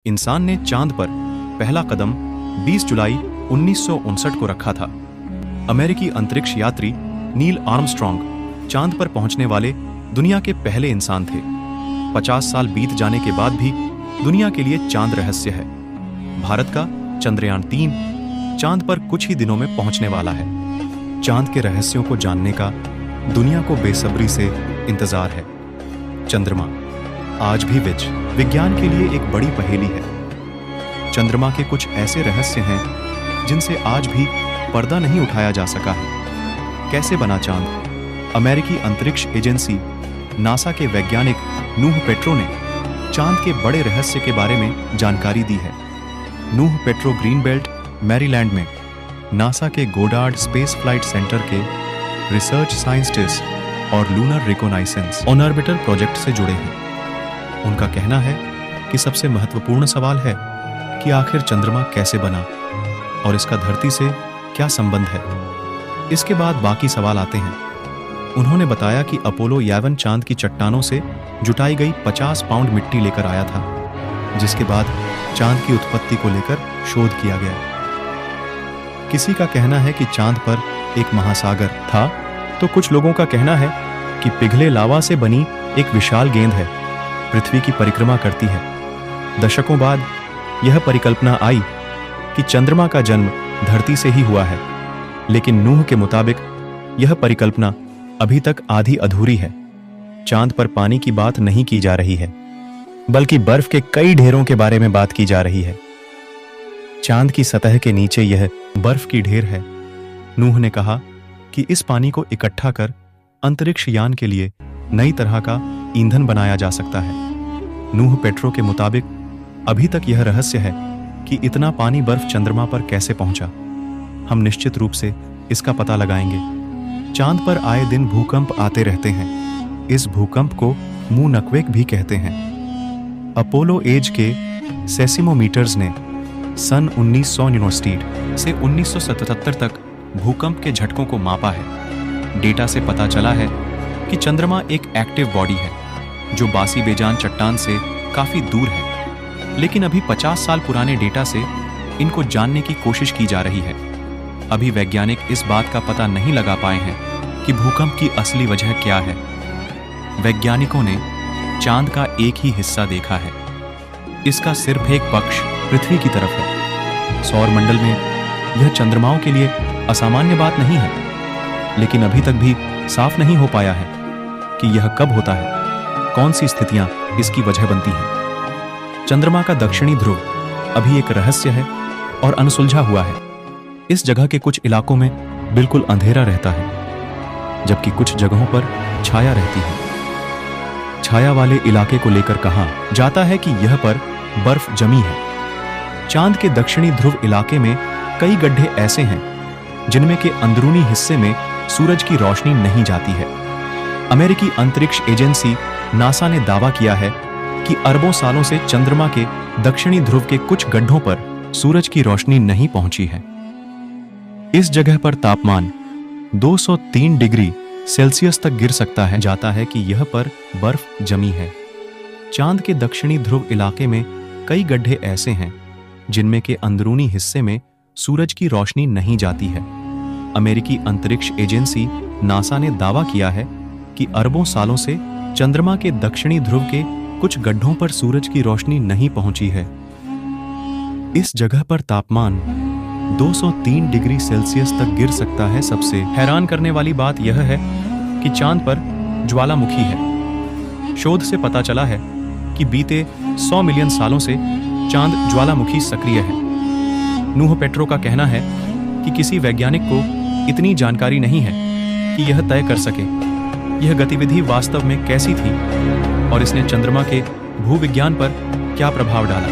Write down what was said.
इंसान ने चांद पर पहला कदम 20 जुलाई 1959 को रखा था। अमेरिकी अंतरिक्ष यात्री नील आर्मस्ट्रॉन्ग चांद पर पहुंचने वाले दुनिया के पहले इंसान थे। 50 साल बीत जाने के बाद भी दुनिया के लिए चांद रहस्य है। भारत का चंद्रयान-3 चांद पर कुछ ही दिनों में पहुंचने वाला है। चांद के रहस्यों को जानने का दुनिया को बेसब्री से इंतजार है। चंद्रमा आज भी विज्ञान के लिए एक बड़ी पहेली है। चंद्रमा के कुछ ऐसे रहस्य हैं जिनसे आज भी पर्दा नहीं उठाया जा सका है। कैसे बना चांद? अमेरिकी अंतरिक्ष एजेंसी नासा के वैज्ञानिक नूह पेट्रो ने चांद के बड़े रहस्य के बारे में जानकारी दी है। नूह पेट्रो ग्रीन बेल्ट, मैरीलैंड में नासा के गोडार्ड स्पेस फ्लाइट सेंटर के रिसर्च साइंटिस्ट और लूनर रिकॉनाइसेंस ऑन ऑर्बिटर प्रोजेक्ट से जुड़े हैं। उनका कहना है कि सबसे महत्वपूर्ण सवाल है कि आखिर चंद्रमा कैसे बना और इसका धरती से क्या संबंध है। इसके बाद बाकी सवाल आते हैं। उन्होंने बताया कि अपोलो 11 चांद की चट्टानों से जुटाई गई 50 पाउंड मिट्टी लेकर आया था, जिसके बाद चांद की उत्पत्ति को लेकर शोध किया गया। किसी का कहना है कि चांद पर एक महासागर था, तो कुछ लोगों का कहना है कि पिघले लावा से बनी एक विशाल गेंद है, पृथ्वी की परिक्रमा करती है। दशकों बाद यह परिकल्पना आई कि चंद्रमा का जन्म धरती से ही हुआ है, लेकिन नूह के मुताबिक यह परिकल्पना अभी तक आधी अधूरी है। चांद पर पानी की बात नहीं की जा रही है, बल्कि बर्फ के कई ढेरों के बारे में बात की जा रही है। चांद की सतह के नीचे यह बर्फ की ढेर है। नूह ने कहा कि इस पानी को इकट्ठा कर अंतरिक्ष यान के लिए नई तरह का ईंधन बनाया जा सकता है। नूह पेट्रो के मुताबिक अभी तक यह रहस्य है कि इतना पानी बर्फ चंद्रमा पर कैसे पहुंचा। हम निश्चित रूप से इसका पता लगाएंगे। चांद पर आए दिन भूकंप आते रहते हैं। इस भूकंप को मूनक्वेक भी कहते हैं। अपोलो एज के सेसिमोमीटर्स ने सन 1969 से 1977 तक भूकंप के झटकों को मापा है। डेटा से पता चला है कि चंद्रमा एक एक्टिव बॉडी है जो बासी बेजान चट्टान से काफी दूर है, लेकिन अभी 50 साल पुराने डेटा से इनको जानने की कोशिश की जा रही है। अभी वैज्ञानिक इस बात का पता नहीं लगा पाए हैं कि भूकंप की असली वजह क्या है। वैज्ञानिकों ने चांद का एक ही हिस्सा देखा है। इसका सिर्फ एक पक्ष पृथ्वी की तरफ है। सौर मंडल में यह चंद्रमाओं के लिए असामान्य बात नहीं है, लेकिन अभी तक भी साफ नहीं हो पाया है कि यह कब होता है, कौन सी स्थितियां इसकी वजह बनती हैं। चंद्रमा का दक्षिणी ध्रुव अभी एक रहस्य है और अनसुलझा हुआ है। इस जगह के कुछ इलाकों में बिल्कुल अंधेरा रहता है, जबकि कुछ जगहों पर छाया रहती है। छाया वाले इलाके को लेकर कहा जाता है कि यह पर बर्फ जमी है। चांद के दक्षिणी ध्रुव इलाके में कई गड्ढे ऐसे हैं जिनमें के अंदरूनी हिस्से में सूरज की रोशनी नहीं जाती है। अमेरिकी अंतरिक्ष एजेंसी नासा ने दावा किया है कि अरबों सालों से चंद्रमा के दक्षिणी ध्रुव के कुछ गड्ढों पर सूरज की रोशनी नहीं पहुंची है। इस जगह पर तापमान 203 डिग्री सेल्सियस तक गिर सकता है। जाता है कि यह पर बर्फ जमी है। चांद के दक्षिणी ध्रुव इलाके में कई गड्ढे ऐसे हैं जिनमें के अंदरूनी हिस्से में सूरज की रोशनी नहीं जाती है। अमेरिकी अंतरिक्ष एजेंसी नासा ने दावा किया है कि अरबों सालों से चंद्रमा के दक्षिणी ध्रुव के कुछ गड्ढों पर सूरज की रोशनी नहीं पहुंची है। इस जगह पर तापमान 203 डिग्री सेल्सियस तक गिर सकता है। सबसे हैरान करने वाली बात यह है कि चांद पर ज्वालामुखी है। शोध से पता चला है कि बीते 100 मिलियन सालों से चांद ज्वालामुखी सक्रिय है। नूह पेट्रो का कहना है कि किसी वैज्ञानिक को इतनी जानकारी नहीं है कि यह तय कर सके यह गतिविधि वास्तव में कैसी थी और इसने चंद्रमा के भूविज्ञान पर क्या प्रभाव डाला।